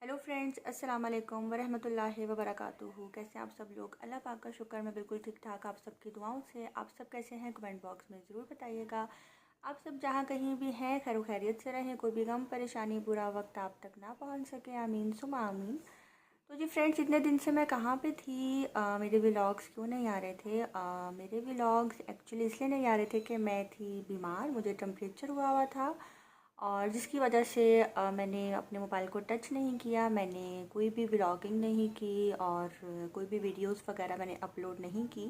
Hello friends, अस्सलाम वालेकुम वरहमतुल्लाहि वबरकातुहू। कैसे हैं आप सब लोग? अल्लाह पाक का शुक्र, मैं बिल्कुल ठीक ठाक। आप सबकी दुआओं से आप सब कैसे हैं कमेंट बॉक्स में ज़रूर बताइएगा। आप सब जहाँ कहीं भी हैं खैर खैरियत से रहें, कोई भी गम परेशानी बुरा वक्त आप तक ना पहुँच सके। आमीन सुमा आमीन। तो जी फ्रेंड्स, इतने दिन से मैं कहाँ पे थी? मेरे व्लॉग्स क्यों नहीं आ रहे थे? मेरे व्लॉग्स एक्चुअली इसलिए नहीं आ रहे थे कि मैं थी बीमार, मुझे टेम्परेचर हुआ था और जिसकी वजह से मैंने अपने मोबाइल को टच नहीं किया, मैंने कोई भी व्लॉगिंग नहीं की और कोई भी वीडियोस वगैरह मैंने अपलोड नहीं की।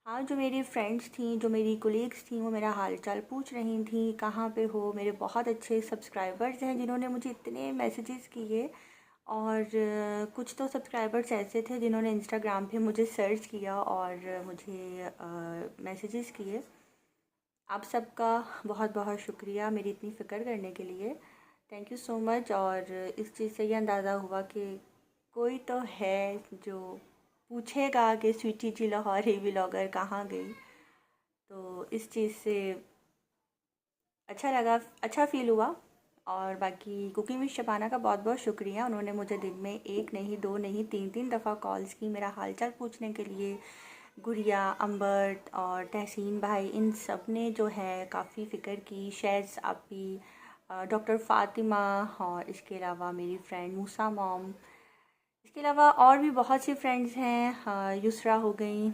हाँ, जो मेरी फ्रेंड्स थी, जो मेरी कोलीग्स थी, वो मेरा हाल चाल पूछ रही थी कहाँ पे हो। मेरे बहुत अच्छे सब्सक्राइबर्स हैं जिन्होंने मुझे इतने मैसेजेस किए और कुछ तो सब्सक्राइबर्स ऐसे थे जिन्होंने इंस्टाग्राम पे मुझे सर्च किया और मुझे मैसेजेस किए। आप सबका बहुत बहुत शुक्रिया मेरी इतनी फ़िक्र करने के लिए। Thank you so much. और इस चीज़ से ये अंदाज़ा हुआ कि कोई तो है जो पूछेगा कि स्वीटी जी लाहौरी व्लॉगर कहाँ गई। तो इस चीज़ से अच्छा लगा, अच्छा फ़ील हुआ। और बाकी कुकिंग विद शबाना का बहुत बहुत शुक्रिया। उन्होंने मुझे दिन में एक नहीं, दो नहीं, तीन तीन दफ़ा कॉल्स की मेरा हाल चाल पूछने के लिए। गुड़िया, अम्बर्ट और तहसीन भाई, इन सब ने जो है काफ़ी फ़िक्र की। शैज़ आपी, डॉक्टर फ़ातिमा और इसके अलावा मेरी फ्रेंड मूसा मॉम, इसके अलावा और भी बहुत सी फ्रेंड्स हैं, युसरा हो गई,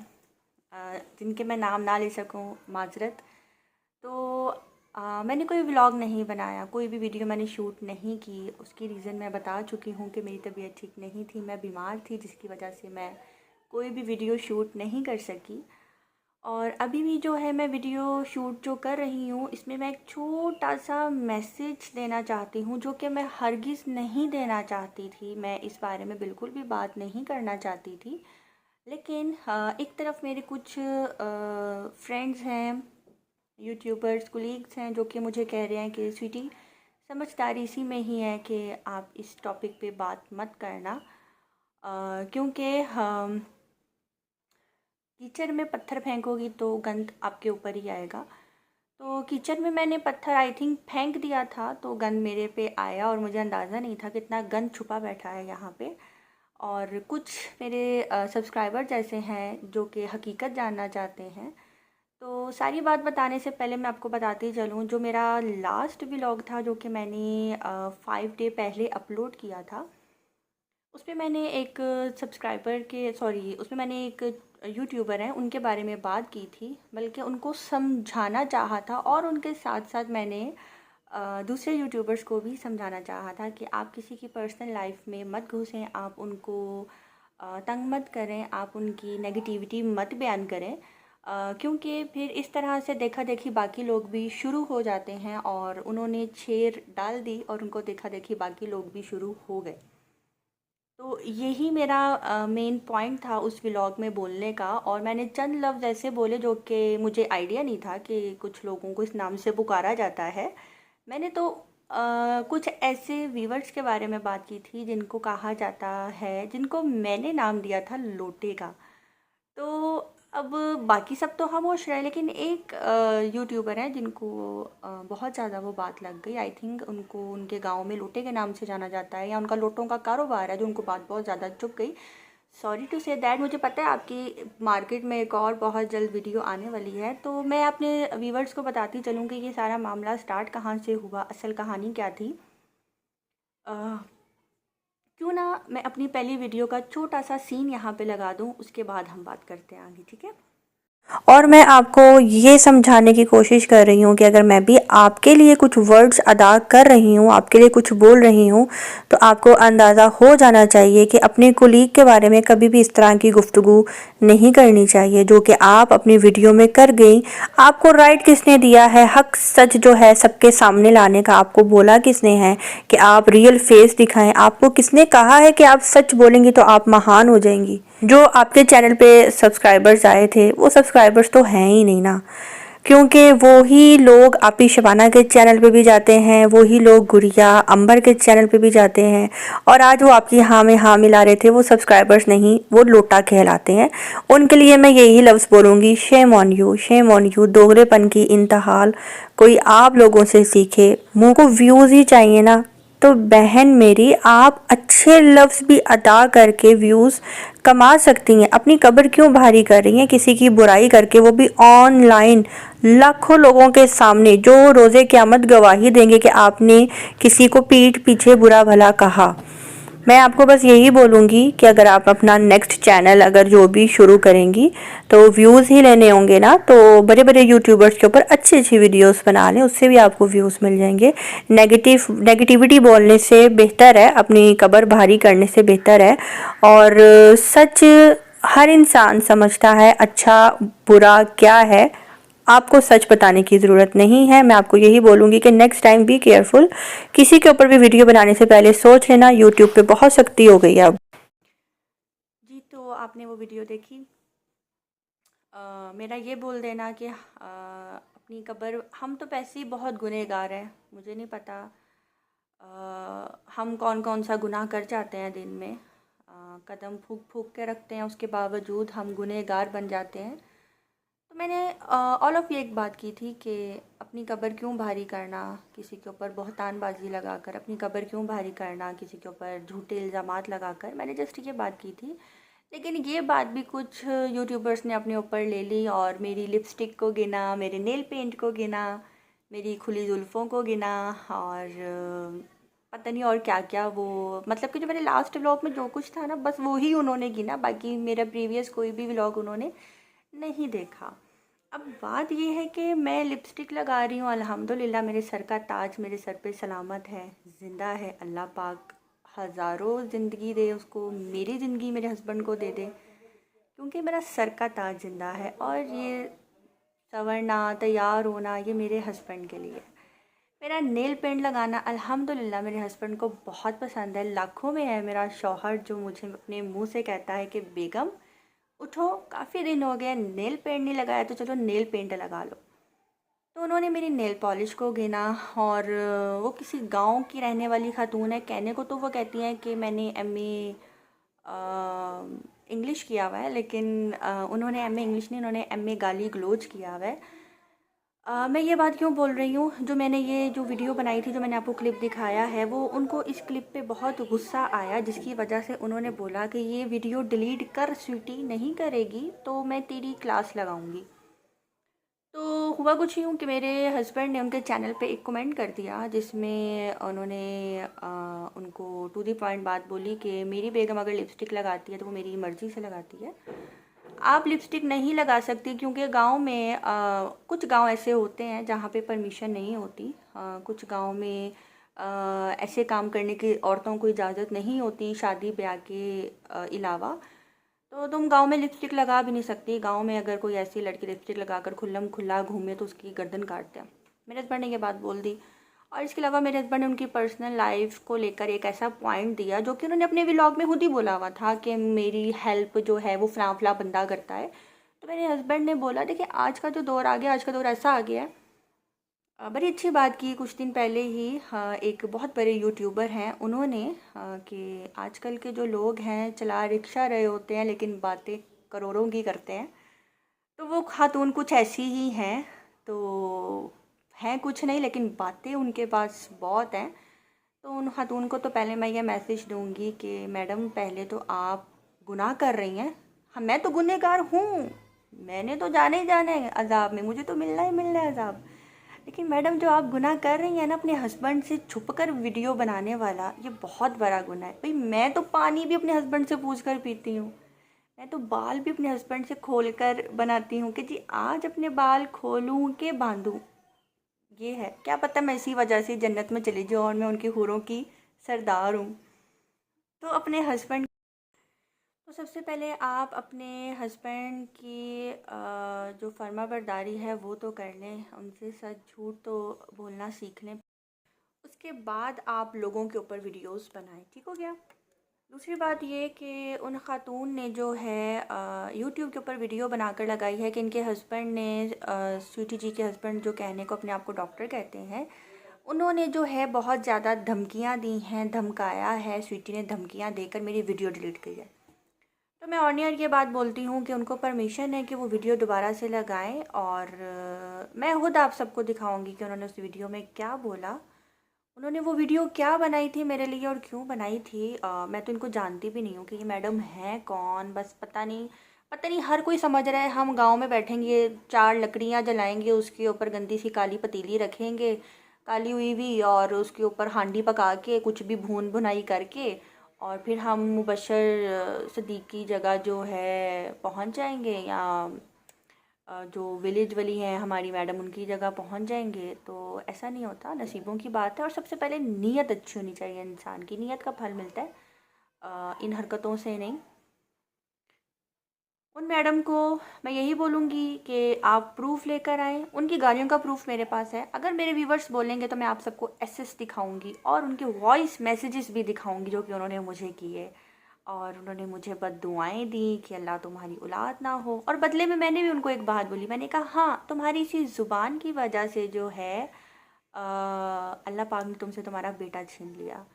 जिनके मैं नाम ना ले सकूं, माजरत। तो मैंने कोई व्लॉग नहीं बनाया, कोई भी वीडियो मैंने शूट नहीं की। उसकी रीज़न मैं बता चुकी हूँ कि मेरी तबीयत ठीक नहीं थी, मैं बीमार थी, जिसकी वजह से मैं कोई भी वीडियो शूट नहीं कर सकी। और अभी भी जो है मैं वीडियो शूट जो कर रही हूँ, इसमें मैं एक छोटा सा मैसेज देना चाहती हूँ जो कि मैं हरगिज़ नहीं देना चाहती थी। मैं इस बारे में बिल्कुल भी बात नहीं करना चाहती थी, लेकिन एक तरफ मेरे कुछ फ्रेंड्स हैं, यूट्यूबर्स, कोलीग्स हैं जो कि मुझे कह रहे हैं कि स्वीटी, समझदारी इसी में ही है कि आप इस टॉपिक पे बात मत करना, क्योंकि कीचड़ में पत्थर फेंकोगी तो गंद आपके ऊपर ही आएगा। तो कीचड़ में मैंने पत्थर आई थिंक फेंक दिया था तो गंद मेरे पे आया और मुझे अंदाज़ा नहीं था कितना गंद छुपा बैठा है यहाँ पे। और कुछ मेरे सब्सक्राइबर जैसे हैं जो कि हकीकत जानना चाहते हैं। तो सारी बात बताने से पहले मैं आपको बताती चलूँ, जो मेरा लास्ट व्लॉग था जो कि मैंने 5 डे पहले अपलोड किया था, उसमें मैंने एक सब्सक्राइबर के सॉरी उसमें मैंने एक यूट्यूबर हैं उनके बारे में बात की थी, बल्कि उनको समझाना चाहा था और उनके साथ साथ मैंने दूसरे यूट्यूबर्स को भी समझाना चाहा था कि आप किसी की पर्सनल लाइफ में मत घुसें, आप उनको तंग मत करें, आप उनकी नेगेटिविटी मत बयान करें, क्योंकि फिर इस तरह से देखा देखी बाकी लोग भी शुरू हो जाते हैं। और उन्होंने छेड़ डाल दी और उनको देखा देखी बाकी लोग भी शुरू हो गए। तो यही मेरा मेन पॉइंट था उस व्लॉग में बोलने का। और मैंने चंद लफ्ज़ ऐसे बोले जो कि मुझे आइडिया नहीं था कि कुछ लोगों को इस नाम से पुकारा जाता है। मैंने तो कुछ ऐसे व्यूवर्स के बारे में बात की थी जिनको कहा जाता है, जिनको मैंने नाम दिया था लोटे का। तो अब बाकी सब तो खामोश रहे, लेकिन एक यूट्यूबर हैं जिनको बहुत ज़्यादा वो बात लग गई। आई थिंक उनको उनके गांव में लोटे के नाम से जाना जाता है या उनका लोटों का कारोबार है, जो उनको बात बहुत ज़्यादा चुभ गई। Sorry to say that. मुझे पता है आपकी मार्केट में एक और बहुत जल्द वीडियो आने वाली है, तो मैं अपने व्यूवर्स को बताती चलूँ कि ये सारा मामला स्टार्ट कहाँ से हुआ, असल कहानी क्या थी। क्यों ना मैं अपनी पहली वीडियो का छोटा सा सीन यहाँ पे लगा दूँ, उसके बाद हम बात करते हैं आगे, ठीक है? और मैं आपको ये समझाने की कोशिश कर रही हूँ कि अगर मैं भी आपके लिए कुछ वर्ड्स अदा कर रही हूँ, आपके लिए कुछ बोल रही हूँ, तो आपको अंदाज़ा हो जाना चाहिए कि अपने कोलीग के बारे में कभी भी इस तरह की गुफ्तगू नहीं करनी चाहिए जो कि आप अपनी वीडियो में कर गई। आपको राइट किसने दिया है, हक सच जो है सबके सामने लाने का आपको बोला किसने है कि आप रियल फेस दिखाएं? आपको किसने कहा है कि आप सच बोलेंगी तो आप महान हो जाएंगी? जो आपके चैनल पे सब्सक्राइबर्स आए थे वो सब्सक्राइबर्स तो हैं ही नहीं ना, क्योंकि वो ही लोग आपी शबाना के चैनल पे भी जाते हैं, वो ही लोग गुड़िया अंबर के चैनल पे भी जाते हैं, और आज वो आपकी हाँ में हाँ मिला रहे थे, वो सब्सक्राइबर्स नहीं, वो लोटा कहलाते हैं। उनके लिए मैं यही लफ्ज़ बोलूँगी, shame on you, shame on you. दोगलेपन की इंतहाल कोई आप लोगों से सीखे। मुँह को व्यूज़ ही चाहिए ना, तो बहन मेरी, आप अच्छे लफ्ज़ भी अदा करके व्यूज़ कमा सकती हैं। अपनी कब्र क्यों भारी कर रही हैं किसी की बुराई करके, वो भी ऑनलाइन लाखों लोगों के सामने, जो रोज़े क़यामत गवाही देंगे कि आपने किसी को पीठ पीछे बुरा भला कहा। मैं आपको बस यही बोलूँगी कि अगर आप अपना नेक्स्ट चैनल अगर जो भी शुरू करेंगी तो व्यूज़ ही लेने होंगे ना, तो बड़े बड़े यूट्यूबर्स के ऊपर अच्छी अच्छी वीडियोस बना लें, उससे भी आपको व्यूज़ मिल जाएंगे। नेगेटिविटी बोलने से बेहतर है, अपनी कब्र भारी करने से बेहतर है। और सच हर इंसान समझता है, अच्छा बुरा क्या है, आपको सच बताने की ज़रूरत नहीं है। मैं आपको यही बोलूँगी कि नेक्स्ट टाइम बी केयरफुल, किसी के ऊपर भी वीडियो बनाने से पहले सोच लेना। यूट्यूब पे बहुत सख्ती हो गई है अब। जी, तो आपने वो वीडियो देखी। मेरा ये बोल देना कि अपनी कब्र, हम तो वैसे ही बहुत गुनहगार हैं, मुझे नहीं पता हम कौन कौन सा गुनाह कर जाते हैं दिन में। कदम फूक फूक के रखते हैं, उसके बावजूद हम गुनहगार बन जाते हैं। तो मैंने ऑल ऑफ ये एक बात की थी कि अपनी कब्र क्यों भारी करना, किसी के ऊपर बहतानबाजी लगाकर अपनी कब्र क्यों भारी करना, किसी के ऊपर झूठे इल्ज़ामात लगाकर, मैंने जस्ट ये बात की थी। लेकिन ये बात भी कुछ यूट्यूबर्स ने अपने ऊपर ले ली और मेरी लिपस्टिक को गिना, मेरे नेल पेंट को गिना, मेरी खुली जुल्फ़ों को गिना, और पता नहीं और क्या क्या। वो मतलब कि जो मेरे लास्ट व्लॉग में जो कुछ था ना, बस वो ही उन्होंने गिना, बाकी मेरा प्रीवियस कोई भी व्लॉग उन्होंने नहीं देखा। अब बात ये है कि मैं लिपस्टिक लगा रही हूँ, अल्हम्दुलिल्लाह मेरे सर का ताज मेरे सर पे सलामत है, ज़िंदा है। अल्लाह पाक हज़ारों ज़िंदगी दे उसको, मेरी ज़िंदगी मेरे हस्बैंड को दे दे, क्योंकि मेरा सर का ताज ज़िंदा है। और ये संवरना, तैयार होना, ये मेरे हस्बैंड के लिए है। मेरा नेल पेंट लगाना अल्हम्दुलिल्लाह मेरे हस्बैंड को बहुत पसंद है, लाखों में है मेरा शौहर जो मुझे अपने मुंह से कहता है कि बेगम उठो, काफ़ी दिन हो गए नेल पेंट नहीं लगाया, तो चलो नेल पेंट लगा लो। तो उन्होंने मेरी नेल पॉलिश को गिना। और वो किसी गांव की रहने वाली खातून है, कहने को तो वो कहती हैं कि मैंने एमए इंग्लिश किया हुआ है, लेकिन उन्होंने एमए इंग्लिश नहीं, उन्होंने एमए गाली गलोच किया हुआ है। मैं ये बात क्यों बोल रही हूँ, जो मैंने ये जो वीडियो बनाई थी, जो मैंने आपको क्लिप दिखाया है, वो उनको इस क्लिप पे बहुत गुस्सा आया, जिसकी वजह से उन्होंने बोला कि ये वीडियो डिलीट कर स्वीटी, नहीं करेगी तो मैं तेरी क्लास लगाऊंगी। तो हुआ कुछ यूँ कि मेरे हस्बैंड ने उनके चैनल पे एक कमेंट कर दिया, जिसमें उन्होंने उनको टू दी पॉइंट बात बोली कि मेरी बेगम अगर लिपस्टिक लगाती है तो वो मेरी मर्ज़ी से लगाती है, आप लिपस्टिक नहीं लगा सकती, क्योंकि गांव में कुछ गांव ऐसे होते हैं जहाँ पे परमिशन नहीं होती। कुछ गांव में ऐसे काम करने की औरतों को इजाज़त नहीं होती शादी ब्याह के अलावा। तो तुम गांव में लिपस्टिक लगा भी नहीं सकती। गांव में अगर कोई ऐसी लड़की लिपस्टिक लगाकर खुल्लम खुल्ला घूमे तो उसकी गर्दन काटते हैं। मेरे हस्बैंड ने ये बात बोल दी। और इसके अलावा मेरे हस्बैंड ने उनकी पर्सनल लाइफ को लेकर एक ऐसा पॉइंट दिया, जो कि उन्होंने अपने व्लॉग में खुद ही बोला हुआ था कि मेरी हेल्प जो है वो फला फला बंदा करता है। तो मेरे हस्बैंड ने बोला, देखिए आज का जो दौर आ गया, आज का दौर ऐसा आ गया है। बड़ी अच्छी बात की कुछ दिन पहले ही, हाँ, एक बहुत बड़े यूट्यूबर हैं, उन्होंने कि आजकल के जो लोग हैं चला रिक्शा रहे होते हैं लेकिन बातें करोड़ों की करते हैं। तो वो खातून कुछ ऐसी ही हैं। तो हैं कुछ नहीं, लेकिन बातें उनके पास बहुत हैं। तो उन खातून को तो पहले मैं ये मैसेज दूंगी कि मैडम, पहले तो आप गुनाह कर रही हैं। हाँ, मैं तो गुनहगार हूँ, मैंने तो जाने ही जाना है अजाब में, मुझे तो मिलना ही मिलना है अजाब। लेकिन मैडम, जो आप गुनाह कर रही हैं ना, अपने हस्बैंड से छुप कर वीडियो बनाने वाला, ये बहुत बड़ा गुनाह है। भाई, मैं तो पानी भी अपने हस्बैंड से पूछ कर पीती हूँ, मैं तो बाल भी अपने हस्बैंड से खोल कर बनाती हूँ कि जी आज अपने बाल खोलूँ कि बांधूँ। ये है, क्या पता मैं इसी वजह से जन्नत में चली जाऊँ और मैं उनकी हूरों की सरदार हूँ। तो अपने हस्बैंड, तो सबसे पहले आप अपने हस्बैंड की जो फर्माबरदारी है वो तो कर लें, उनसे सच झूठ तो बोलना सीख लें। उसके बाद आप लोगों के ऊपर वीडियोस बनाएं, ठीक हो गया। दूसरी बात ये कि उन खातून ने जो है यूट्यूब के ऊपर वीडियो बनाकर लगाई है कि इनके हस्बैंड ने, स्वीटी जी के हस्बैंड जो कहने को अपने आप को डॉक्टर कहते हैं, उन्होंने जो है बहुत ज़्यादा धमकियां दी हैं, धमकाया है। स्वीटी ने धमकियां देकर मेरी वीडियो डिलीट की है। तो मैं ऑन एयर ये बात बोलती हूँ कि उनको परमिशन है कि वो वीडियो दोबारा से लगाएं। और मैं खुद आप सबको दिखाऊंगी कि उन्होंने उस वीडियो में क्या बोला। उन्होंने वो वीडियो क्या बनाई थी मेरे लिए और क्यों बनाई थी, मैं तो इनको जानती भी नहीं हूँ कि ये मैडम हैं कौन। बस पता नहीं हर कोई समझ रहा है हम गांव में बैठेंगे, 4 लकड़ियाँ जलाएंगे, उसके ऊपर गंदी सी काली पतीली रखेंगे, काली हुई भी, और उसके ऊपर हांडी पका के कुछ भी भून भुनाई करके, और फिर हम मुबशर सदीक की जगह जो है पहुंच जाएंगे, या जो विलेज वाली हैं हमारी मैडम उनकी जगह पहुंच जाएंगे। तो ऐसा नहीं होता, नसीबों की बात है। और सबसे पहले नीयत अच्छी होनी चाहिए, इंसान की नीयत का फल मिलता है, इन हरकतों से नहीं। उन मैडम को मैं यही बोलूँगी कि आप प्रूफ लेकर आएँ। उनकी गालियों का प्रूफ मेरे पास है। अगर मेरे व्यूवर्स बोलेंगे तो मैं आप सबको एसएस दिखाऊंगी और उनके वॉइस मैसेजेस भी दिखाऊंगी जो कि उन्होंने मुझे किए। और उन्होंने मुझे बद्दुआएँ दी कि अल्लाह तुम्हारी औलाद ना हो। और बदले में मैंने भी उनको एक बात बोली, मैंने कहा हाँ, तुम्हारी इसी ज़ुबान की वजह से जो है अल्लाह पाक ने तुमसे तुम्हारा बेटा छीन लिया।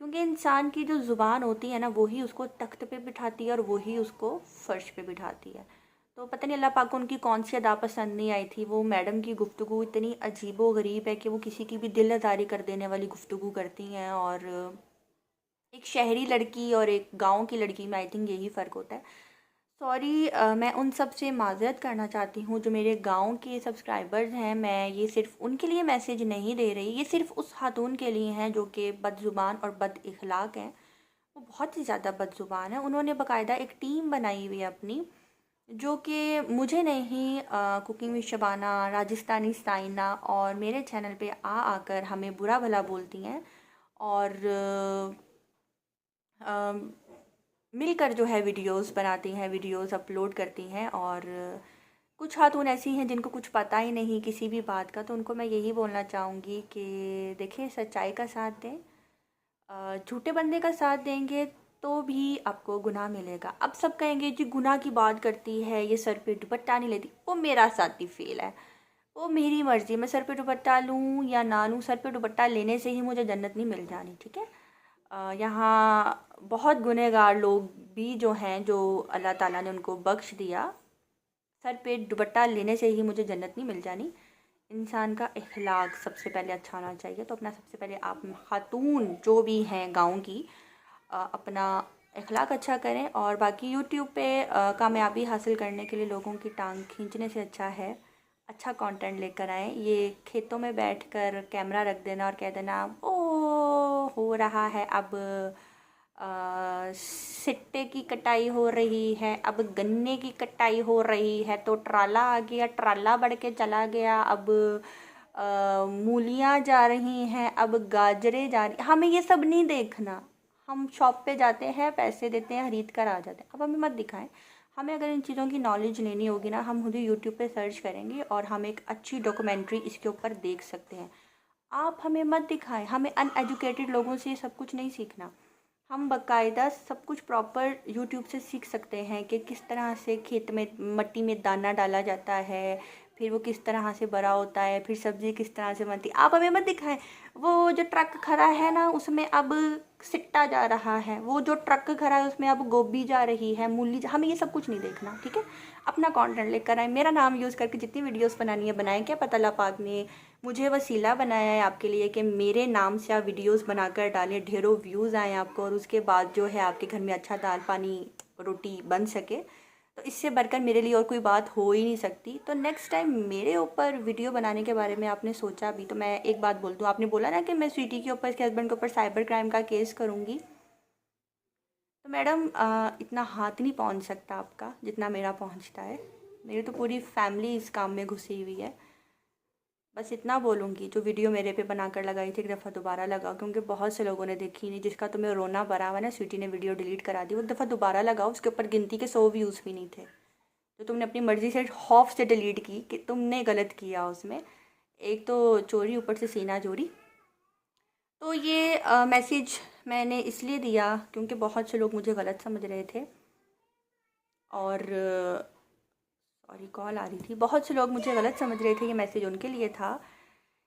क्योंकि इंसान की जो ज़ुबान होती है ना, वही उसको तख्त पे बिठाती है और वही उसको फ़र्श पे बिठाती है। तो पता नहीं अल्लाह पाक को उनकी कौन सी अदा पसंद नहीं आई थी। वो मैडम की गुफ्तगू इतनी अजीबो गरीब है कि वो किसी की भी दिल आज़ारी कर देने वाली गुफ्तगू करती हैं। और एक शहरी लड़की और एक गांव की लड़की में आई थिंक यही फ़र्क होता है। सॉरी, मैं उन सब से माज़रत करना चाहती हूँ जो मेरे गांव के सब्सक्राइबर्स हैं। मैं ये सिर्फ़ उनके लिए मैसेज नहीं दे रही, ये सिर्फ़ उस खातून के लिए हैं जो कि बदज़ुबान और बद इखलाक हैं। वो बहुत ही ज़्यादा बदज़ुबान है। उन्होंने बाकायदा एक टीम बनाई हुई है अपनी, जो कि मुझे नहीं, कुकिंग विद शबाना, राजस्थानी साइना और मेरे चैनल पे आकर हमें बुरा भला बोलती हैं। और मिलकर जो है वीडियोस बनाती हैं, वीडियोस अपलोड करती हैं। और कुछ खातून ऐसी हैं जिनको कुछ पता ही नहीं किसी भी बात का। तो उनको मैं यही बोलना चाहूँगी कि देखें, सच्चाई का साथ दें। झूठे बंदे का साथ देंगे तो भी आपको गुनाह मिलेगा। अब सब कहेंगे जी गुनाह की बात करती है, ये सर पे दुपट्टा नहीं लेती। वो मेरा साथी फेल है, वो मेरी मर्ज़ी, मैं सर पे दुपट्टा लूँ या ना लूँ। सर पे दुपट्टा लेने से ही मुझे जन्नत नहीं मिल जानी, ठीक है। यहाँ बहुत गुनहगार लोग भी जो हैं, जो अल्लाह ताला ने उनको बख्श दिया, सर पे दुपट्टा लेने से ही मुझे जन्नत नहीं मिल जानी। इंसान का इखलाक सबसे पहले अच्छा होना चाहिए। तो अपना सबसे पहले आप खातून जो भी हैं गांव की, अपना इखलाक अच्छा करें। और बाकी यूट्यूब पे कामयाबी हासिल करने के लिए लोगों की टांग खींचने से अच्छा है अच्छा कंटेंट लेकर आएँ। ये खेतों में बैठकर कैमरा रख देना और कह देना ओ हो रहा है अब सिट्टे की कटाई हो रही है, अब गन्ने की कटाई हो रही है, तो ट्राला आ गया, ट्राला बढ़ के चला गया, अब मूलियाँ जा रही हैं, अब गाजरे जा रही। हमें ये सब नहीं देखना। हम शॉप पे जाते हैं, पैसे देते हैं, खरीद कर आ जाते हैं। अब हमें मत दिखाएं। हमें अगर इन चीज़ों की नॉलेज लेनी होगी ना, हम खुद ही यूट्यूब पे सर्च करेंगे और हम एक अच्छी डॉक्यूमेंट्री इसके ऊपर देख सकते हैं। आप हमें मत दिखाएं। हमें अनएजुकेटेड लोगों से सब कुछ नहीं सीखना। हम बाकायदा सब कुछ प्रॉपर यूट्यूब से सीख सकते हैं कि किस तरह से खेत में मिट्टी में दाना डाला जाता है, फिर वो किस तरह से बड़ा होता है, फिर सब्ज़ी किस तरह से बनती है। आप हमें मत दिखाएं। वो जो ट्रक खड़ा है ना, उसमें अब सिट्टा जा रहा है, वो जो ट्रक खड़ा है उसमें अब गोभी जा रही है, मूली हमें ये सब कुछ नहीं देखना, ठीक है। अपना कंटेंट लेकर आए, मेरा नाम यूज़ करके जितनी वीडियोस बनानी है बनाएं। क्या पता अल्लाह पाक ने मुझे वसीला बनाया है आपके लिए कि मेरे नाम से आप वीडियोस बनाकर डालें, ढेरों व्यूज़ आएँ आपको, और उसके बाद जो है आपके घर में अच्छा दाल पानी रोटी बन सके। तो इससे बढ़कर मेरे लिए और कोई बात हो ही नहीं सकती। तो नेक्स्ट टाइम मेरे ऊपर वीडियो बनाने के बारे में आपने सोचा भी, तो मैं एक बात बोल दूँ। आपने बोला ना कि मैं स्वीटी के ऊपर, इसके हस्बैंड के ऊपर साइबर क्राइम का केस करूँगी। तो मैडम इतना हाथ नहीं पहुँच सकता आपका जितना मेरा पहुँचता है। मेरी तो पूरी फैमिली इस काम में घुसी हुई है। बस इतना बोलूँगी, जो वीडियो मेरे पे बनाकर लगाई थी एक दफ़ा दोबारा लगाओ, क्योंकि बहुत से लोगों ने देखी नहीं। जिसका तुम्हें रोना भरा हुआ ना, स्वीटी ने वीडियो डिलीट करा दी, वो एक दफ़ा दोबारा लगाओ। उसके ऊपर गिनती के 100 व्यूज़ भी नहीं थे, तो तुमने अपनी मर्ज़ी से खौफ से डिलीट की कि तुमने गलत किया उसमें। एक तो चोरी, ऊपर से सीना चोरी। तो ये मैसेज मैंने इसलिए दिया क्योंकि बहुत से लोग मुझे गलत समझ रहे थे। और सॉरी, कॉल आ रही थी। बहुत से लोग मुझे गलत समझ रहे थे। ये मैसेज उनके लिए था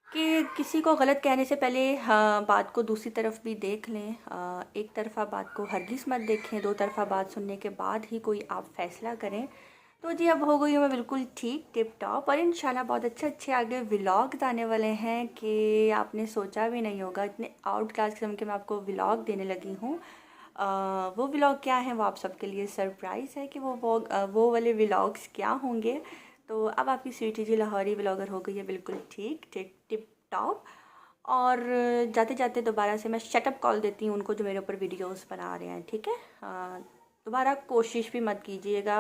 कि किसी को गलत कहने से पहले बात को दूसरी तरफ भी देख लें। एक तरफ़ा बात को हरगिज़ मत देखें। दो तरफ़ा बात सुनने के बाद ही कोई आप फ़ैसला करें। तो जी अब हो गई हूँ मैं बिल्कुल ठीक टिप टॉप, और इंशाल्लाह बहुत अच्छे आगे व्लॉग्स आने वाले हैं कि आपने सोचा भी नहीं होगा। इतने आउट क्लास किस्म के मैं आपको व्लॉग देने लगी हूँ। वो व्लॉग क्या है वो आप सबके लिए सरप्राइज़ है कि वो वाले व्लॉग्स क्या होंगे। तो अब आपकी स्वीटी जी लाहौरी व्लॉगर हो गई है बिल्कुल ठीक टिप टिप टॉप। और जाते जाते दोबारा से मैं शटअप कॉल देती हूँ उनको जो मेरे ऊपर वीडियोस बना रहे हैं, ठीक है। दोबारा कोशिश भी मत कीजिएगा,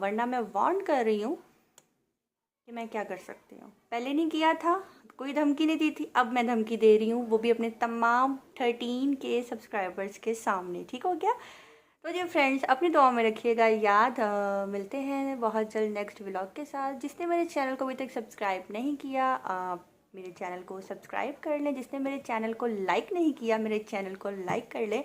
वरना मैं वार्न कर रही हूँ कि मैं क्या कर सकती हूँ। पहले नहीं किया था, कोई धमकी नहीं दी थी, अब मैं धमकी दे रही हूँ, वो भी अपने तमाम 13K सब्सक्राइबर्स के सामने। ठीक हो गया। तो जी फ्रेंड्स, अपनी दुआ में रखिएगा याद। मिलते हैं बहुत जल्द नेक्स्ट व्लॉग के साथ। जिसने मेरे चैनल को अभी तक सब्सक्राइब नहीं किया, मेरे चैनल को सब्सक्राइब कर लें। जिसने मेरे चैनल को लाइक नहीं किया, मेरे चैनल को लाइक कर लें।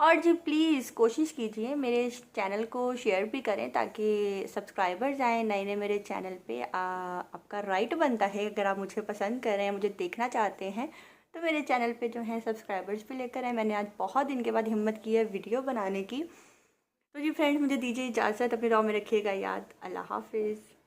और जी प्लीज़ कोशिश कीजिए मेरे चैनल को शेयर भी करें ताकि सब्सक्राइबर्स आएँ नए नए मेरे चैनल पे। आपका राइट बनता है, अगर आप मुझे पसंद कर रहे हैं, मुझे देखना चाहते हैं, तो मेरे चैनल पे जो है सब्सक्राइबर्स भी लेकर आए। मैंने आज बहुत दिन के बाद हिम्मत की है वीडियो बनाने की। तो जी फ्रेंड्स, मुझे दीजिए इजाज़त, अपनी दुआ में रखिएगा याद। अल्लाह हाफिज़।